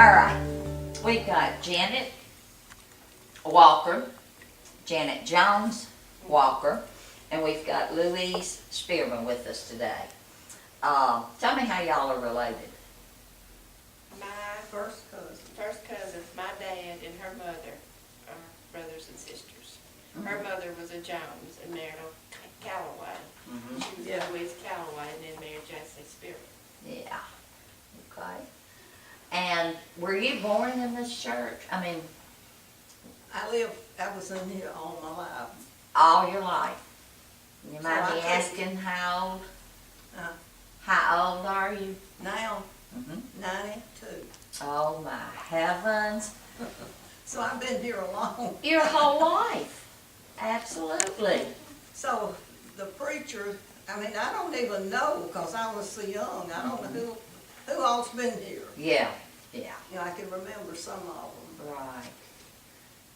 right, we've got Janet Walker, Janet Jones Walker, and we've got Louise Spearman with us today. Tell me how y'all are related. My first cousin, my dad and her mother are brothers and sisters. Her mother was a Jones and married a Calloway. She was Louise Calloway and then married Jesse Spearman. Yeah, okay. And were you born in this church? I mean, I was in here all my life. all your life? You might So be I asking how old? Uh, How old are you? Now, Mm-hmm. 92. Oh my heavens. So I've been here a long. Your whole life. Absolutely. So the preacher, I mean, I don't even know because I was so young. I don't know who all's been here. Yeah, yeah. You know, I can remember some of them. Right.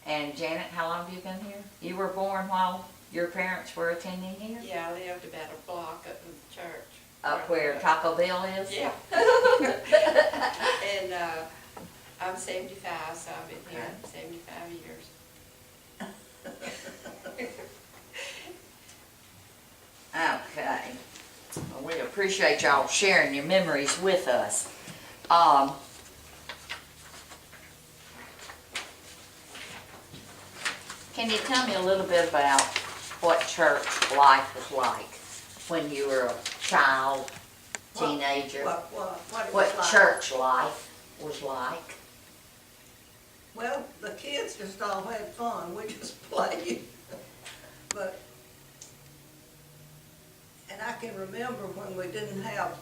And Janet, how long have you been here? You were born while your parents were attending here? Yeah, I lived about a block up from the church. Up where Taco Bell is? Yeah. And I'm 75, so I've been here 75 years. Okay. Well, we appreciate y'all sharing your memories with us. Can you tell me a little bit about what church life was like when you were a child, teenager? What it was What like. church life was like? Well, the kids just all had fun. We just played. But, and I can remember when we didn't have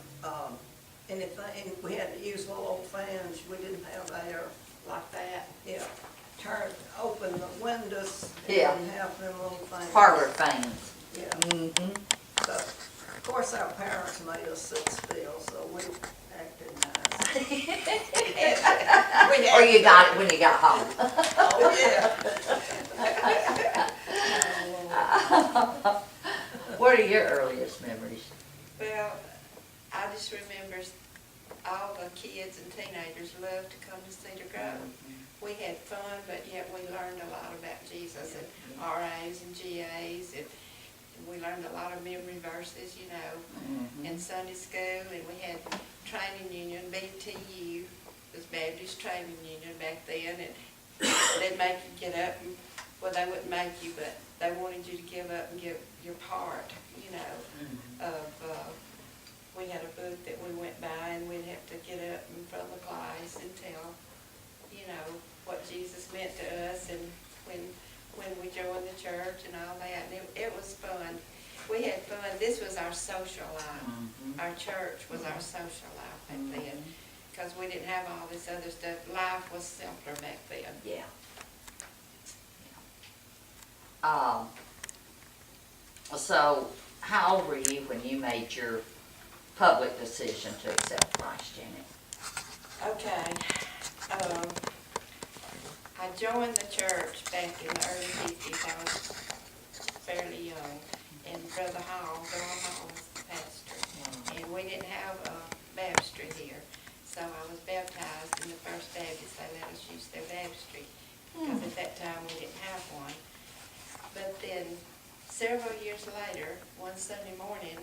anything, we had to use little old fans. We didn't have air. Like that. Yeah. Open the windows Yeah. and have them little things. Parlor fans. Yeah. Mm-hmm. So, of course, our parents made us sit still, so we acted nice. Or you got it when you got home. Oh, yeah. What are your earliest memories? Well, I just remember all the kids and teenagers loved to come to Cedar Grove. We had fun, but yet we learned a lot about Jesus and RAs and GAs, and we learned a lot of memory verses, you know, in Sunday school, and we had training union, BTU, was Baptist Training Union back then, and they'd make you get up, and, well, they wouldn't make you, but they wanted you to give up and give your part, you know, of, we had a book that we went by, and we'd have to get up in front of the class and tell, you know, what Jesus meant to us, and when we joined the church and all that, and it was fun. We had fun. This was our social life. Our church was our social life back then, because we didn't have all this other stuff. Life was simpler back then. Yeah. So, how old were you when you made your public decision to accept Christ, Janet? Okay. I joined the church back in the early 50s. I was fairly young. And Brother Hall, Bill Hall, was the pastor. And we didn't have a baptistry here. So I was baptized in the First Baptist. They let us use their baptistry, because at that time we didn't have one. But then several years later, one Sunday morning,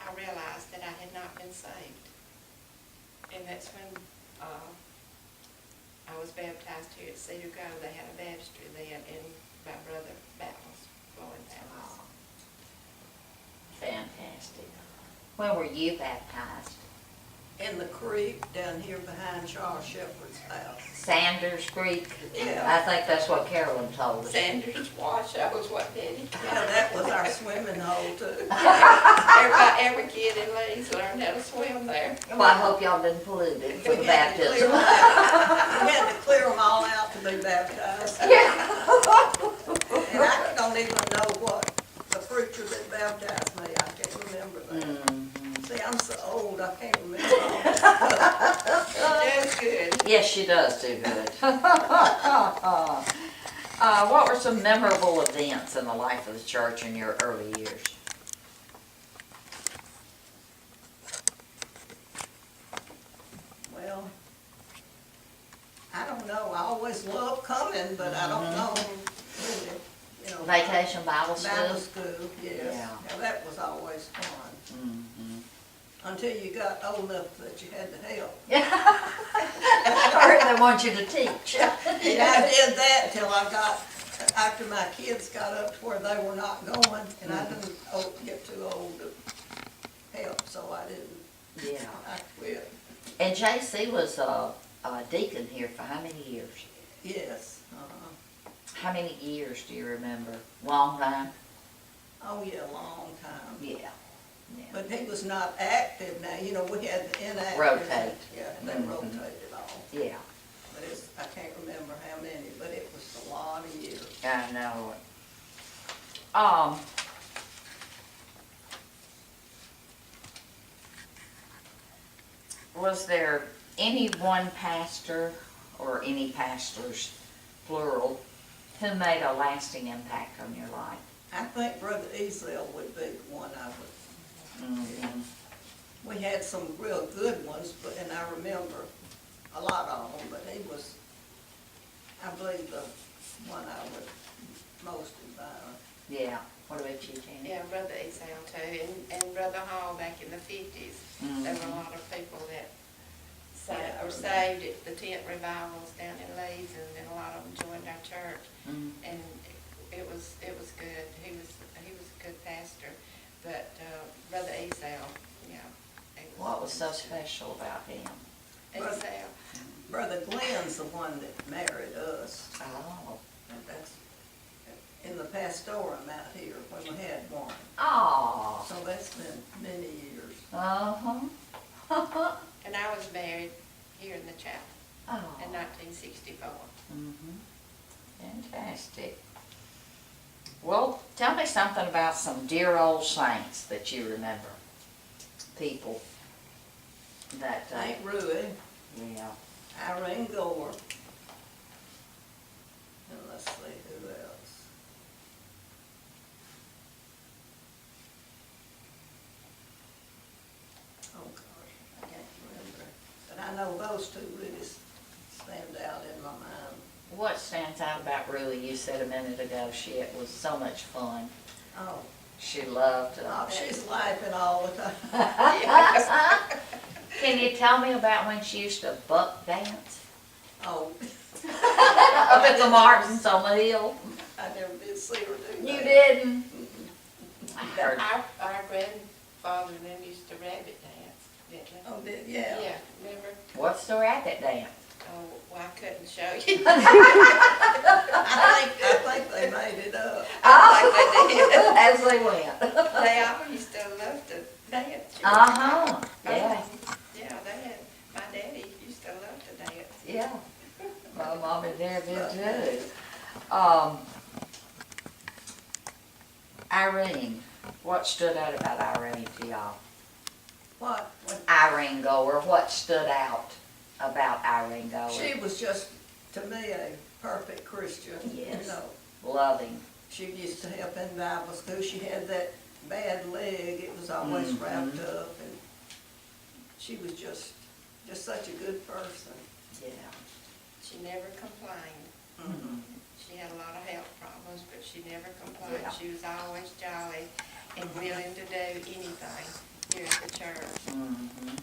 I realized that I had not been saved. And that's when I was baptized here at Cedar Grove. They had a baptistry then, and my brother Battles, Floyd Battles. Fantastic. When were you baptized? In the creek down here behind Charles Shepherd's house. Sanders Creek? Yeah. I think that's what Carolyn told us. Sanders Wash, that was what Daddy Yeah, that was our swimming hole too. Every kid in Leeds learned how to swim there. Well, I hope y'all didn't pollute it for the We had to clear baptism. them out. We had to clear them all out to be baptized. Yeah. And I don't even know what the preacher that baptized me, I can't remember that. See, I'm so old, I can't remember all that. That's good. Yes, she does do good. What were some memorable events in the life of the church in your early years? Well, I don't know, I always love coming, but I don't know, really, you know. Vacation Bible Bible School? school, yes. Yeah. Now, that was always fun, Mhm. until you got old enough that you had to help. Or they want you to teach. And I did that till I got, after my kids got up to where they were not going, and I didn't get too old to help, so I didn't, Yeah. I quit. And JC was a deacon here for how many years? Yes, How many years do you remember? Long time? oh yeah, long time. Yeah. Yeah. But he was not active now, you know, we had the inactive. Rotate. Yeah, they Mhm. rotated all. Yeah, But it's, I can't remember how many, but it was a lot of years. I know it. Was there any one pastor or any pastors, plural, who made a lasting impact on your life? I think Brother Ezel would be the one I would. Mhm. We had some real good ones, but, and I remember a lot of them, but he was, I believe, the one I would most admire. Yeah. What about you, Janet? Yeah, Brother Esau too, and Brother Hall back in the 50s. There were a lot of people that were saved at the tent revivals down in Leeds, and then a lot of them joined our church. Mhm. And it was good. He was a good pastor. But Brother Esau, yeah. What was so special about him? Esau. Brother Glenn's the one that married us. Oh. And that's in the pastorum out here when we had one. Oh. So that's been many years. Uh-huh. And I was married here in the chapel Oh. in 1964. Fantastic. Well, tell me something about some dear old saints that you remember. People that, Aunt Ruey, yeah. Irene Gore, and let's see who else. Oh gosh, I can't remember. But I know those two really stand out in my mind. What stands out about Ruby? You said a minute ago it was so much fun. Oh, She loved oh, she's laughing all the time. Can you tell me about when she used to buck dance? Oh, Up at the Martins on the hill? I never did see her do that. You didn't? I heard. Our grandfather and them used to rabbit dance, didn't they? Oh, yeah. Yeah, remember? What's the rabbit dance? Oh, well, I couldn't show you. I think they made it up. Oh, Like they did. as they went. They all used to love to dance. Uh-huh, yeah, Yeah, they had, my daddy used to love to dance. yeah. My mom and dad did too. Irene, what stood out about Irene to y'all? What? Irene Goer, what stood out about Irene Goer? She was just, to me, a perfect Christian. Yes. You know, Loving. she used to help in Bible school. She had that bad leg. It was always wrapped up, and she was just such a good person. Yeah. She never complained. Mm-hmm. She had a lot of health problems, but she never complained. Yeah. She was always jolly and willing to do anything here at the church. Mm-hmm.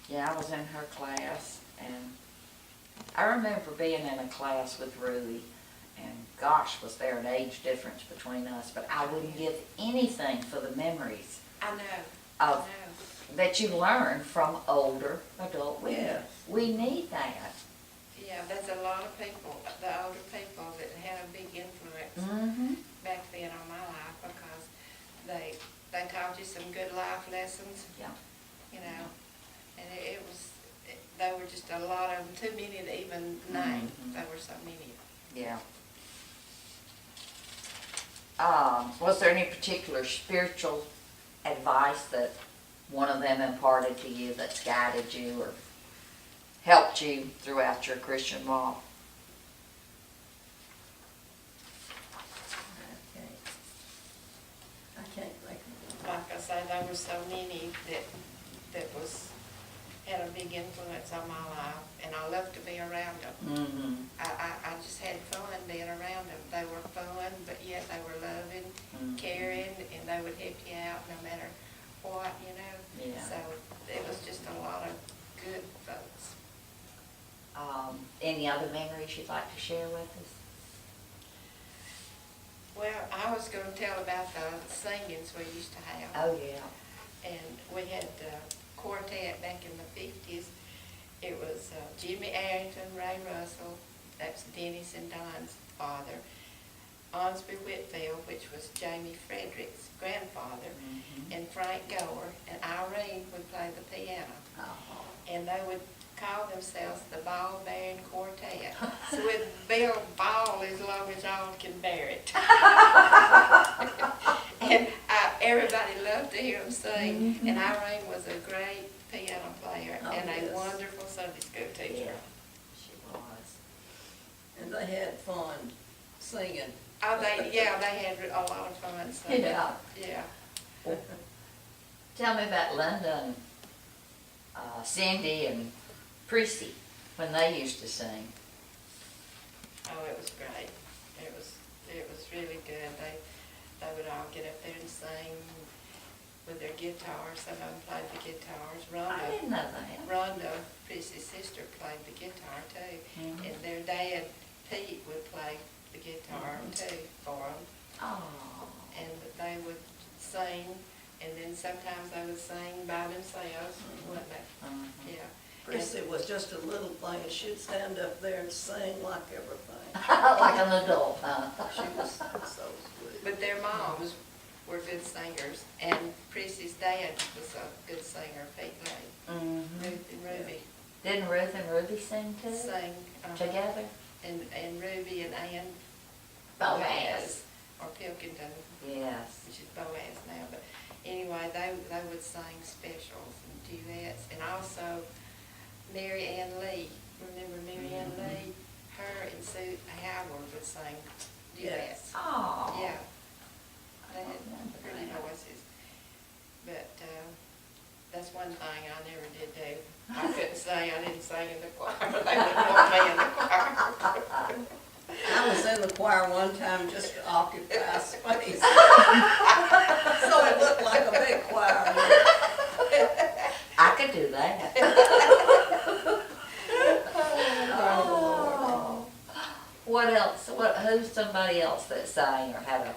Yeah, I was in her class, and I remember being in a class with Ruby, and gosh, was there an age difference between us, but I wouldn't give anything for the memories I know. of I know. that you learn from older adult women. Yes. We need that. Yeah, there's a lot of people, the older people, that had a big influence Mm-hmm. back then on my life, because they taught you some good life lessons, Yeah. you know, and there were just a lot of them, too many to even name. Mhm. There were so many. Yeah. Was there any particular spiritual advice that one of them imparted to you that's guided you or helped you throughout your Christian walk? I can't think of Like I say, there were so many that had a big influence on my life, and I love to be around them. Mm-hmm. I just had fun being around them. They were fun, but yet they were loving, caring, and they would help you out no matter what, you know. Yeah. So it was just a lot of good folks. Any other memories you'd like to share with us? Well, I was going to tell about the singings we used to have. Oh, yeah. And we had a quartet back in the 50s. It was Jimmy Arrington, Ray Russell, that's Dennis and Don's father, Onsby Whitfield, which was Jamie Frederick's grandfather, and Frank Gower, and Irene would play the piano. Oh. And they would call themselves the Ball Bearing Quartet. So we'd build ball as long as y'all can bear it. And everybody loved to hear them sing. And Irene was a great piano player and a wonderful Sunday school teacher. Yeah, she was. And they had fun singing. Oh, they had a lot of fun singing. Yeah. Yeah. Tell me about Linda and Cindy and Prissy when they used to sing. Oh, it was great. It was really good. They would all get up there and sing with their guitars. Some of them played the guitars. I didn't know that. Rhonda, Prissy's sister, played the guitar too. And their dad, Pete, would play the guitar too for them. Oh. And they would sing, and then sometimes they would sing by themselves, wouldn't they? Yeah. Prissy was just a little thing, and she'd stand up there and sing like everything. Like an adult, huh? She was so sweet. But their moms were good singers, and Prissy's dad was a good singer, Pete Lane. Ruth and Ruby Didn't Ruth and Ruby sing too? sang Together? and Ruby and Ann Boaz. or Pilkington, Yes. which is Boaz now. But anyway, they would sing specials and duets, and also Mary Ann Lee. Remember Mary Ann Lee? Her and Sue Howard would sing duets. Oh. Yeah. They I had remember pretty that. voices. But that's one thing I never did do. I couldn't sing. I didn't sing in the choir. They wouldn't want me in the choir. I was in the choir one time just to occupy space. So it looked like a big choir. I could do that. Oh. What else? Who's somebody else that sang or had a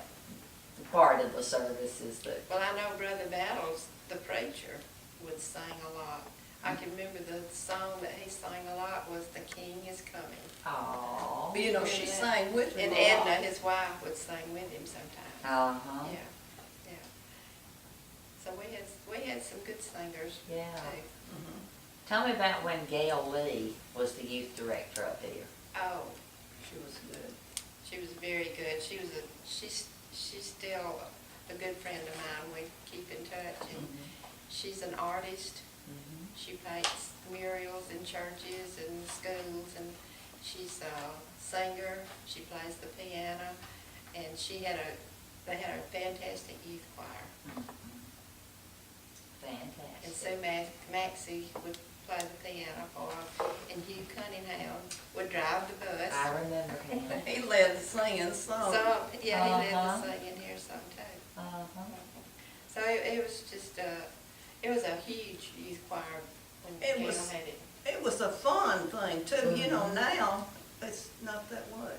part of the services that? Well, I know Brother Battles, the preacher, would sing a lot. I can remember the song that he sang a lot was "The King Is Coming." Oh. But you know, she sang with me. And Edna, his wife, would sing with him sometimes. Uh-huh. Yeah, yeah. So we had some good singers Yeah. too. Tell me about when Gail Lee was the youth director up here. Oh, She was good. she was very good. She's still a good friend of mine. We keep in touch, and she's an artist. She paints murals in churches and schools, and she's a singer. She plays the piano, and they had a fantastic youth choir. Fantastic. And Sue Maxey would play the piano for her, and Hugh Cunningham would drive the bus. I remember him. He led singing some. So, yeah, he led the singing here some too. So it was just it was a huge youth choir when It Gail was- had it. It was a fun thing too, you know, now it's not that way.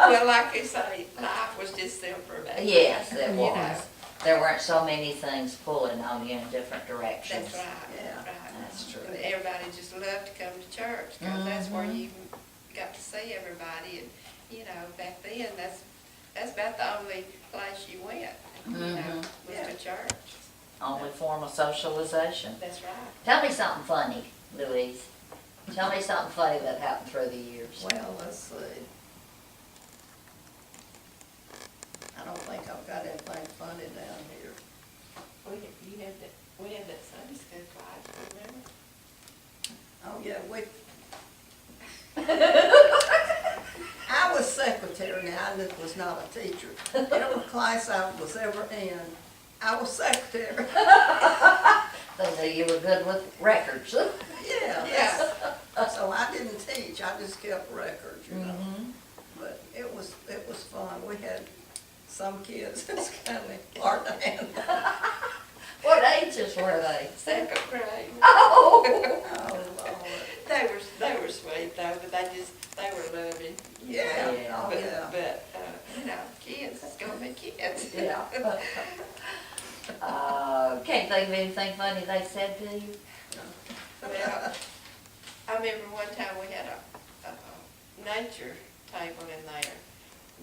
Well, like you say, life was just simpler back then. Yes, it you was. know. There weren't so many things pulling on you in different directions. That's right, Yeah, that's right. that's true. And everybody just loved to come to church, because that's where you got to see everybody, and, you know, back then, that's about the only place you went, you know, was Yeah. to church. Only form of socialization. That's right. Tell me something funny, Louise. Tell me something funny that happened through the years. well, let's see. I don't think I've got anything funny down here. We had that Sunday school class, remember? Oh, yeah, I was secretary now, I was not a teacher. Every class I was ever in, I was secretary. They knew you were good with records. Yeah. Yeah. So I didn't teach, I just kept records, you know. Mhm. But it was fun. We had some kids, it's kind of hard to handle. What ages were they? Second grade. Oh! Oh, Lord. They were sweet though, but they were loving. Yeah, Yeah. oh, But, yeah. you know, kids, it's gonna be kids. Yeah. Can't think of anything funny they said to you? Well, I remember one time we had a nature table in there.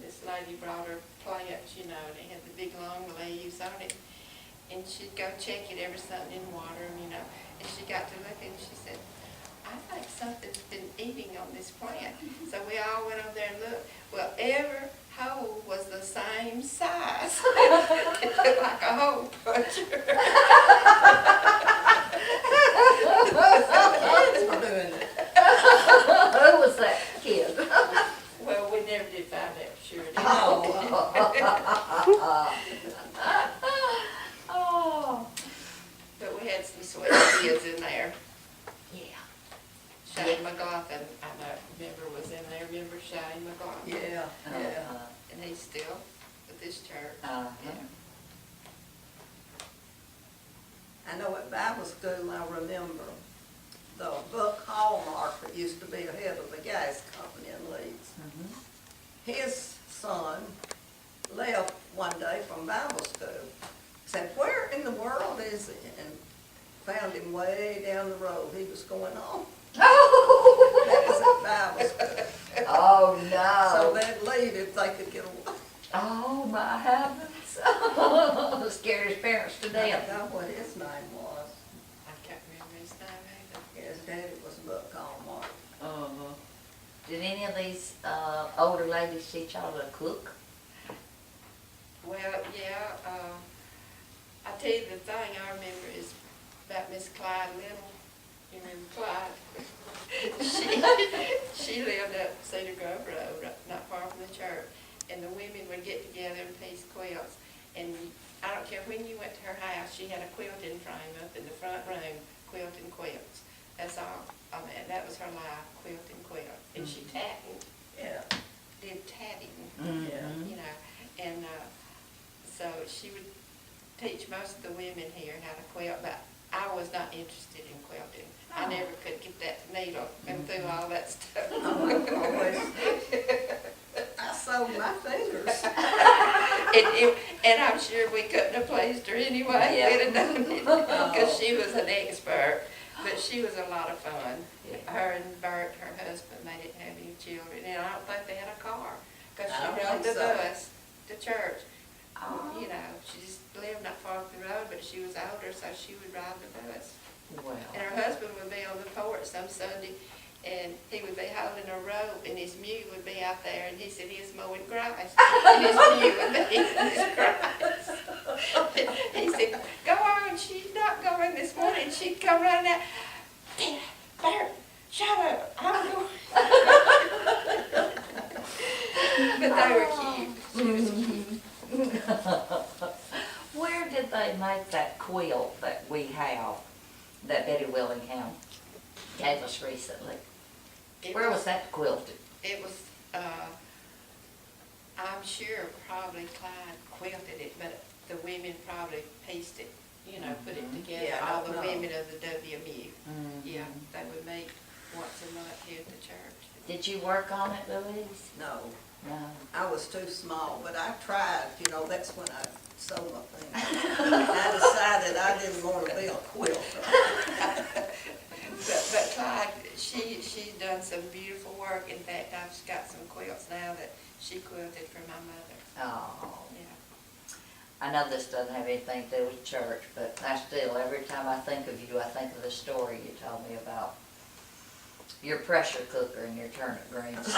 This lady brought her plants, you know, and it had the big long leaves on it. And she'd go check it every Sunday and water them, you know. And she got to looking and she said, I think something's been eating on this plant. So we all went over there and looked. Well, every hole was the same size. It looked like a hole puncher. Kids were doing it. Who was that kid? Well, we never did find out for sure. did we? Oh. But we had some sweet kids in there. Yeah. Shane McLaughlin, I know, remember was in there. Remember Shane McLaughlin? Yeah, yeah. And he's still with this church. Uh-huh. Yeah. I know at Bible school, I remember the Buck Hallmark that used to be ahead of the gas company in Leeds. Mhm. His son left one day from Bible school. Said, where in the world is he? And found him way down the road. He was going home. That was at Bible school. Oh, So no. they'd leave if they could get away. Oh, my heavens. Scared his parents to I death. forgot what his name was. I can't remember his name either. His daddy was Buck Hallmark. Uh-huh. Did any of these older ladies teach y'all to cook? Well, yeah, I tell you the thing I remember is about Miss Clyde Little. You remember Clyde? She lived up Cedar Grove Road, not far from the church. And the women would get together and piece quilts. And I don't care when you went to her house, she had a quilting frame up in the front room, quilting quilts. That's all. I mean, that was her life, quilting quilt. And she tatted, Yeah. did tatting. Mhm. You know, and so she would teach most of the women here how to quilt, but I was not interested in quilting. I never could get that needle and through all that stuff. I sewed my fingers. And I'm sure we couldn't have pleased her anyway, Yeah. we'd have done it, because she was an expert, but she was a lot of fun. Yeah. Her and Bert, her husband, they didn't have any children, and I don't think they had a car, because I she don't rode think the so. bus to church. Oh. You know, she just lived not far up the road, but she was older, so she would ride the bus. Well. And her husband would be on the porch some Sunday, and he would be holding a rope, and his mule would be out there, and he said he was mowing grass, and his mule would be in his grass. He said, go on, she's not going this morning. She'd come running out, Bert, shut up, I'm going. But they were cute. She was cute. Where did they make that quilt that we have, that Betty Willingham gave us recently? Where was that quilted? It was, I'm sure probably Clyde quilted it, but the women probably pieced it, you know, put it together, Yeah, I all the don't know. women of the WMU. Mhm. Yeah, they would meet once a month here at the church. Did you work on it, Louise? No, No. I was too small, but I tried, you know, that's when I sewed my fingers. I decided I didn't want to be a quilter. But Clyde, she's done some beautiful work. In fact, I've got some quilts now that she quilted for my mother. Oh. Yeah. I know this doesn't have anything to do with church, but I still, every time I think of you, I think of the story you told me about your pressure cooker and your turnip greens.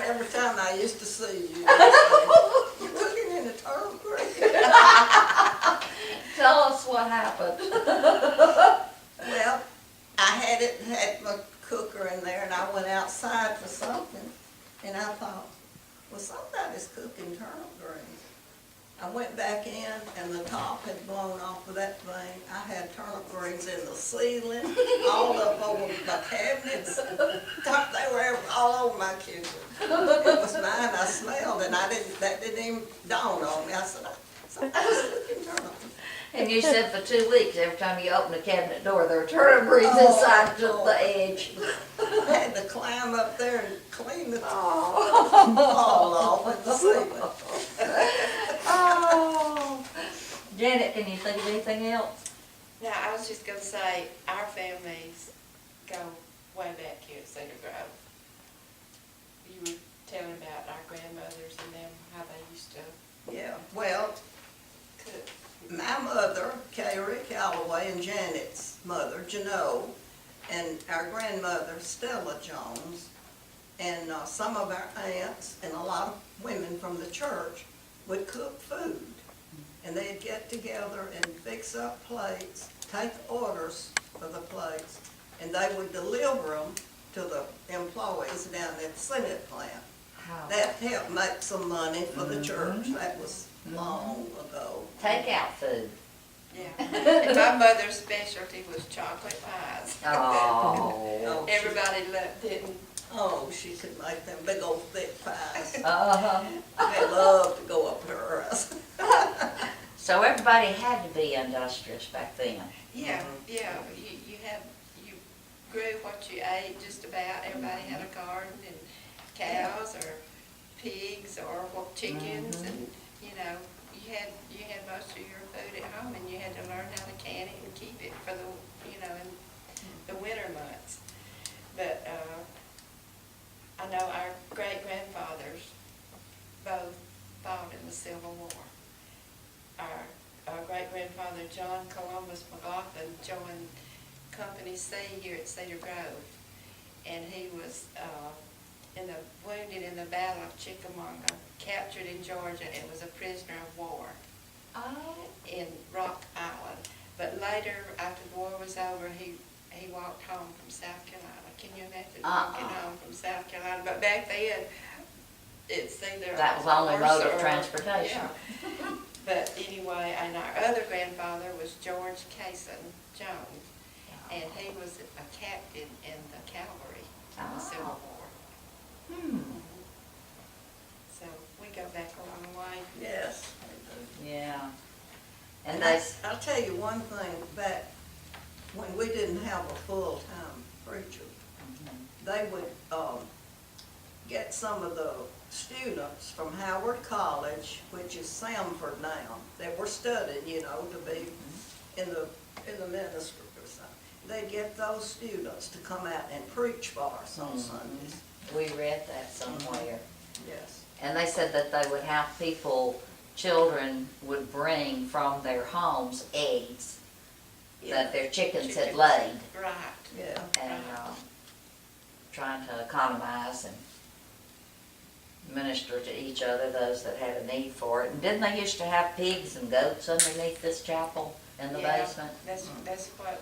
Every time I used to see you, I'd say, you're cooking in a turnip green. Tell us what happened. Well, I had my cooker in there, and I went outside for something, and I thought, well, somebody's cooking turnip greens. I went back in and the top had blown off of that thing. I had turnip greens in the ceiling, all up over my cabinets. They were all over my kitchen. It was mine, I smelled and that didn't even dawn on me. I said, somebody's cooking turnips. And you said for 2 weeks, every time you opened the cabinet door, there were turnip greens Oh, inside Lord. the edge. I had to climb up there and clean the Oh. all off at the ceiling. Oh. Janet, can you think of anything else? Now, I was just gonna say, our families go way back here at Cedar Grove. You were telling about our grandmothers and them, how they used to Yeah, well, cook. my mother, Carrie Calloway, and Janet's mother, Janelle, and our grandmother, Stella Jones, and some of our aunts and a lot of women from the church would cook food. And they'd get together and fix up plates, take orders for the plates, and they would deliver them to the employees down at the cement plant. How? That helped make some money for the church. That was long ago. Takeout food. Yeah. And my mother's specialty was chocolate pies. Oh. Everybody loved it. Oh, she could make them big old thick pies. Uh-huh. They loved to go up to her house. So everybody had to be industrious back then. Yeah, yeah, you grew what you ate just about. Everybody had a garden and cows or pigs or chickens and, you know, you had most of your food at home and you had to learn how to can it and keep it for the, you know, in the winter months. But, I know our great-grandfathers both fought in the Civil War. Our great-grandfather, John Columbus McLaughlin, joined Company C here at Cedar Grove. And he was wounded in the Battle of Chickamauga, captured in Georgia, and was a prisoner of war in Rock Island. But later, after the war was over, he walked home from South Carolina. Can you imagine walking home from South Carolina? But back then, it's either That was the only horse mode of or- transportation. yeah. But anyway, and our other grandfather was George Cason Jones, and he was a captain in the cavalry in the Civil War. Hmm. So we go back a long way. Yes. Yeah. And And they, I'll tell you one thing, back when we didn't have a full-time preacher, they would get some of the students from Howard College, which is Samford now, that were studying, you know, to be in the ministry or something. They'd get those students to come out and preach for us on Sundays. we read that somewhere. Yes. And they said that they would have children would bring from their homes eggs that their chickens had laid, Right. Yeah. and trying to economize and minister to each other, those that had a need for it. And didn't they used to have pigs and goats underneath this chapel in the Yeah, basement? That's what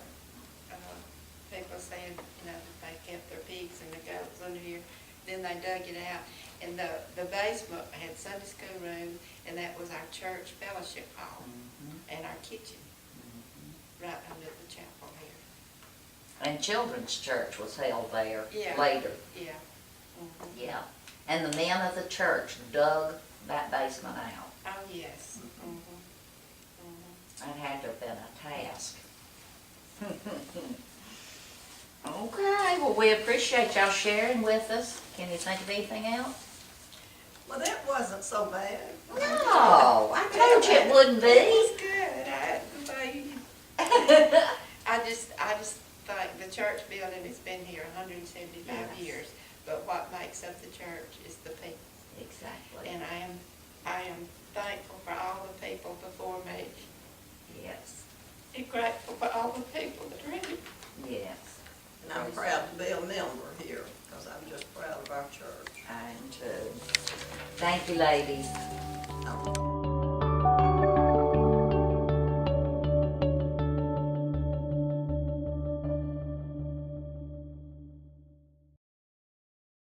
people said, you know, that they kept their pigs and the goats under here. Then they dug it out. And the basement had Sunday school room, and that was our church fellowship hall and our kitchen right under the chapel here. And children's church was held there Yeah. later. Yeah. Yeah. And the men of the church dug that basement out. Oh, yes. That had to have been a task. Okay, well, we appreciate y'all sharing with us. Can you think of anything else? Well, that wasn't so bad. No, I told you it wouldn't It be. was good. I just think the church building has been here 175 Yes. years, but what makes up the church is the people. Exactly. And I am thankful for all the people before me, Yes, and grateful for all the people that are in it. yes. And I'm proud to be a member here, because I'm just proud of our church. I am too. Thank you, ladies. Um,